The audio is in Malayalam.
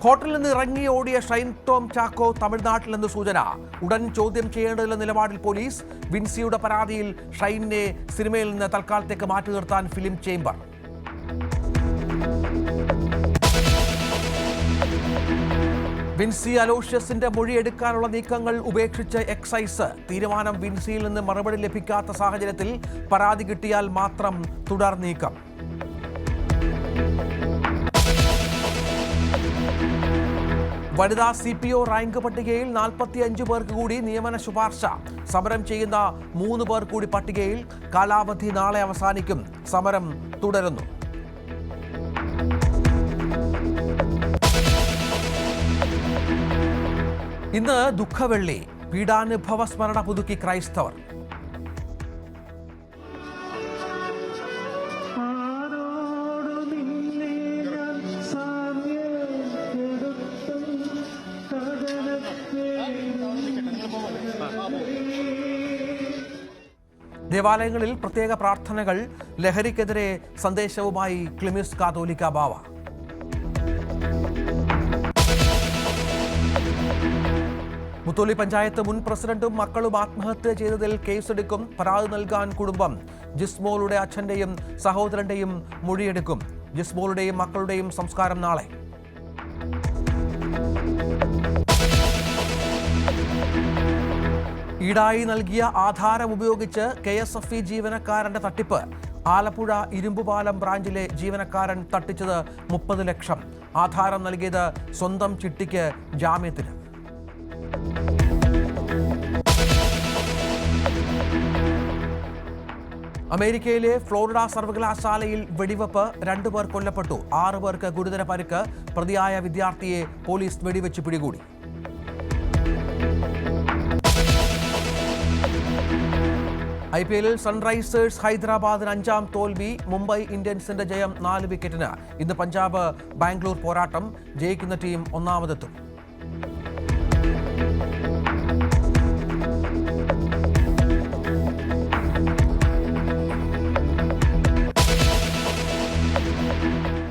ഹോട്ടലിൽ നിന്ന് ഇറങ്ങി ഓടിയ ഷൈൻ ടോം ചാക്കോ തമിഴ്നാട്ടിൽ നിന്ന് സൂചന. ഉടൻ ചോദ്യം ചെയ്യേണ്ടതില്ല നിലപാടിൽ പോലീസ്. വിൻസിയുടെ പരാതിയിൽ ഷൈനെ സിനിമയിൽ നിന്ന് തൽക്കാലത്തേക്ക് മാറ്റി നിർത്താൻ ഫിലിം ചേംബർ. വിൻസി അലോഷ്യസിന്റെ മൊഴിയെടുക്കാനുള്ള നീക്കങ്ങൾ ഉപേക്ഷിച്ച് എക്സൈസ്. തീരുമാനം വിൻസിയിൽ നിന്ന് മറുപടി ലഭിക്കാത്ത സാഹചര്യത്തിൽ പരാതി കിട്ടിയാൽ മാത്രം തുടർ നീക്കം. വനിതാ CPO റാങ്ക് പട്ടികയിൽ 45 പേർക്ക് കൂടി നിയമന ശുപാർശ. സമരം ചെയ്യുന്ന 3 പേർ കൂടി പട്ടികയിൽ. കാലാവധി നാളെ അവസാനിക്കും. സമരം തുടരുന്നു. ഇന്ന് ദുഃഖവെള്ളി. പീഡാനുഭവ സ്മരണ പുതുക്കി ക്രൈസ്തവർ. ദേവാലയങ്ങളിൽ പ്രത്യേക പ്രാർത്ഥനകൾ. ലഹരിക്കെതിരെ സന്ദേശവുമായി ക്ലിമിസ് കാതോലിക്ക ബാവ. മുത്തോലി പഞ്ചായത്ത് മുൻ പ്രസിഡന്റും മക്കളും ആത്മഹത്യ ചെയ്തതിൽ കേസെടുക്കും. പരാതി നൽകാൻ കുടുംബം. ജിസ്മോളുടെ അച്ഛന്റെയും സഹോദരന്റെയും മൊഴിയെടുക്കും. ജിസ്മോളുടെയും മക്കളുടെയും സംസ്കാരം നാളെ. ഈടായി നൽകിയ ആധാരം ഉപയോഗിച്ച് KSFE ജീവനക്കാരന്റെ തട്ടിപ്പ്. ആലപ്പുഴ ഇരുമ്പുപാലം ബ്രാഞ്ചിലെ ജീവനക്കാരൻ തട്ടിച്ചത് 30 ലക്ഷം. ആധാരം നൽകിയത് സ്വന്തം ചിട്ടിക്ക് ജാമ്യത്തിന്. അമേരിക്കയിലെ ഫ്ലോറിഡ സർവകലാശാലയിൽ വെടിവെപ്പ്. 2 പേർ കൊല്ലപ്പെട്ടു. 6 പേർക്ക് ഗുരുതര പരിക്ക്. പ്രതിയായ വിദ്യാർത്ഥിയെ പോലീസ് വെടിവെച്ച് പിടികൂടി. IPL സൺറൈസേഴ്സ് ഹൈദരാബാദിന് 5ാം തോൽവി. മുംബൈ ഇന്ത്യൻസിന്റെ ജയം 4 വിക്കറ്റിന്. ഇന്ന് പഞ്ചാബ് ബാംഗ്ലൂർ പോരാട്ടം. ജയിക്കുന്ന ടീം ഒന്നാമതെത്തും.